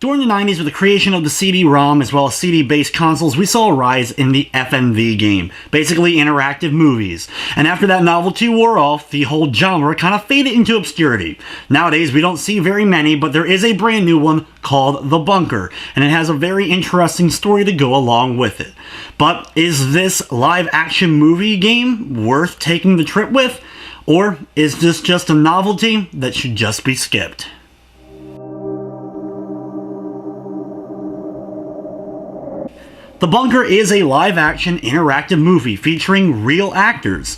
During the 90s, with the creation of the CD-ROM as well as CD-based consoles, we saw a rise in the FMV game, basically interactive movies. And after that novelty wore off, the whole genre kind of faded into obscurity. Nowadays, we don't see very many, but there is a brand new one called The Bunker, and it has a very interesting story to go along with it. But is this live-action movie game worth taking the trip with? Or is this just a novelty that should just be skipped? The Bunker is a live-action interactive movie featuring real actors.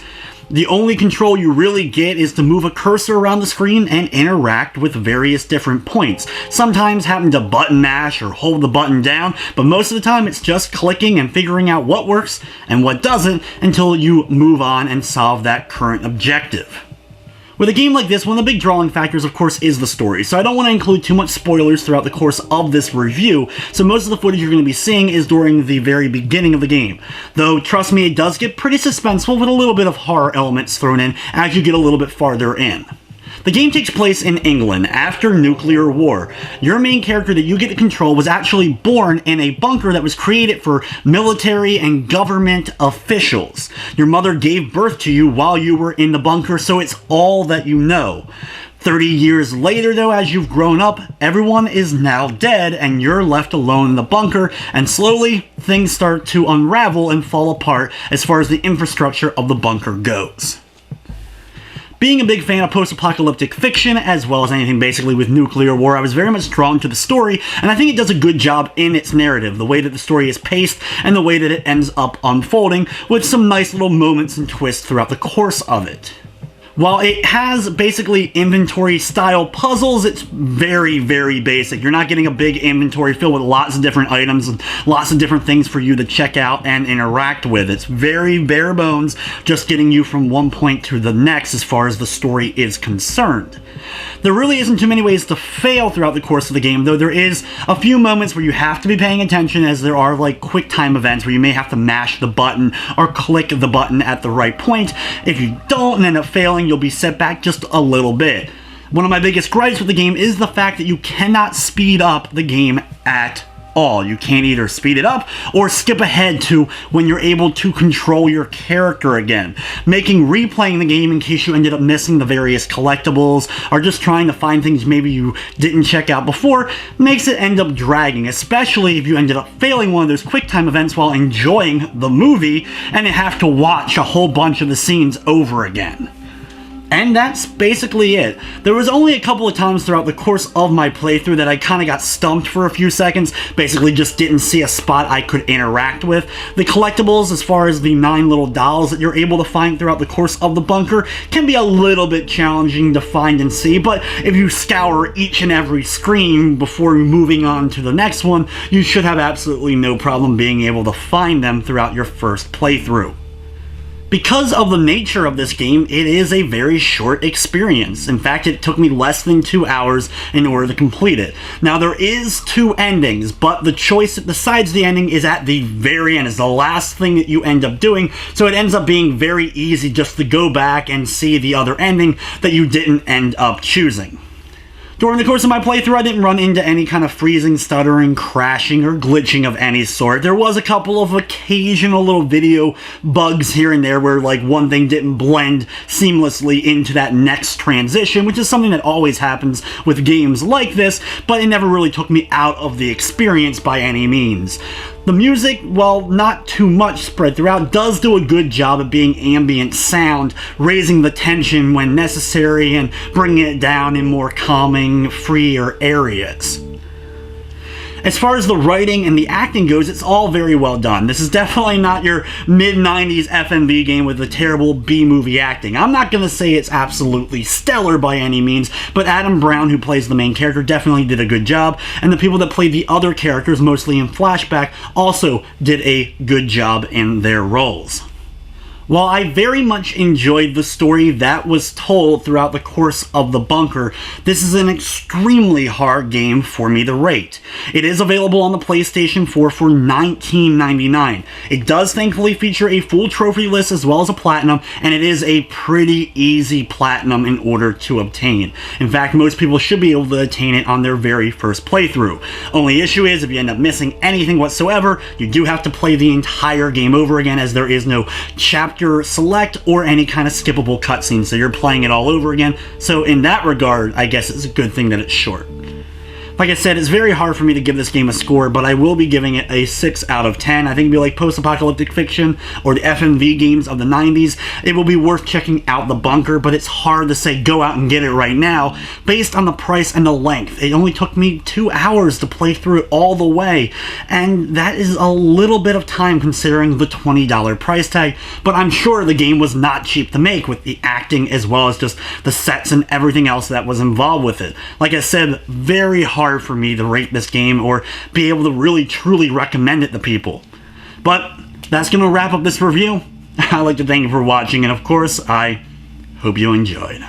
The only control you really get is to move a cursor around the screen and interact with various different points. Sometimes having to button mash or hold the button down, but most of the time it's just clicking and figuring out what works and what doesn't until you move on and solve that current objective. With a game like this, one of the big drawing factors, of course, is the story, so I don't want to include too much spoilers throughout the course of this review, so most of the footage you're going to be seeing is during the very beginning of the game. Though, trust me, it does get pretty suspenseful with a little bit of horror elements thrown in as you get a little bit farther in. The game takes place in England after nuclear war. Your main character that you get to control was actually born in a bunker that was created for military and government officials. Your mother gave birth to you while you were in the bunker, so it's all that you know. 30 years later, though, as you've grown up, everyone is now dead and you're left alone in the bunker, and slowly things start to unravel and fall apart as far as the infrastructure of the bunker goes. Being a big fan of post-apocalyptic fiction, as well as anything basically with nuclear war, I was very much drawn to the story, and I think it does a good job in its narrative, the way that the story is paced, and the way that it ends up unfolding, with some nice little moments and twists throughout the course of it. While it has basically inventory-style puzzles, it's very, very basic. You're not getting a big inventory filled with lots of different items and lots of different things for you to check out and interact with. It's very bare bones, just getting you from one point to the next as far as the story is concerned. There really isn't too many ways to fail throughout the course of the game, though there is a few moments where you have to be paying attention, as there are like quick time events where you may have to mash the button or click the button at the right point. If you don't and end up failing, you'll be set back just a little bit. One of my biggest gripes with the game is the fact that you cannot speed up the game at all. You can't either speed it up or skip ahead to when you're able to control your character again, making replaying the game in case you ended up missing the various collectibles or just trying to find things maybe you didn't check out before makes it end up dragging, especially if you ended up failing one of those quick time events while enjoying the movie and you have to watch a whole bunch of the scenes over again. And that's basically it. There was only a couple of times throughout the course of my playthrough that I kind of got stumped for a few seconds, basically just didn't see a spot I could interact with. The collectibles, as far as the 9 little dolls that you're able to find throughout the course of the bunker, can be a little bit challenging to find and see, but if you scour each and every screen before moving on to the next one, you should have absolutely no problem being able to find them throughout your first playthrough. Because of the nature of this game, it is a very short experience. In fact, it took me less than 2 hours in order to complete it. Now, there is 2 endings, but the choice that decides the ending is at the very end. It's the last thing that you end up doing, so it ends up being very easy just to go back and see the other ending that you didn't end up choosing. During the course of my playthrough, I didn't run into any kind of freezing, stuttering, crashing, or glitching of any sort. There was a couple of occasional little video bugs here and there where like one thing didn't blend seamlessly into that next transition, which is something that always happens with games like this, but it never really took me out of the experience by any means. The music, while not too much spread throughout, does do a good job of being ambient sound, raising the tension when necessary and bringing it down in more calming, freer areas. As far as the writing and the acting goes, it's all very well done. This is definitely not your mid-90s FMV game with the terrible B-movie acting. I'm not going to say it's absolutely stellar by any means, but Adam Brown, who plays the main character, definitely did a good job, and the people that played the other characters, mostly in flashback, also did a good job in their roles. While I very much enjoyed the story that was told throughout the course of The Bunker, this is an extremely hard game for me to rate. It is available on the PlayStation 4 for $19.99. It does thankfully feature a full trophy list as well as a platinum, and it is a pretty easy platinum in order to obtain. In fact, most people should be able to attain it on their very first playthrough. Only issue is if you end up missing anything whatsoever, you do have to play the entire game over again, as there is no chapter select or any kind of skippable cutscene, so you're playing it all over again. So in that regard, I guess it's a good thing that it's short. Like I said, it's very hard for me to give this game a score, but I will be giving it a 6 out of 10. I think it'd be like post-apocalyptic fiction or the FMV games of the 90s. It will be worth checking out The Bunker, but it's hard to say go out and get it right now based on the price and the length. It only took me 2 hours to play through it all the way, and that is a little bit of time considering the $20 price tag, but I'm sure the game was not cheap to make with the acting as well as just the sets and everything else that was involved with it. Like I said, very hard for me to rate this game or be able to really truly recommend it to people. But that's going to wrap up this review. I'd like to thank you for watching, and of course, I hope you enjoyed.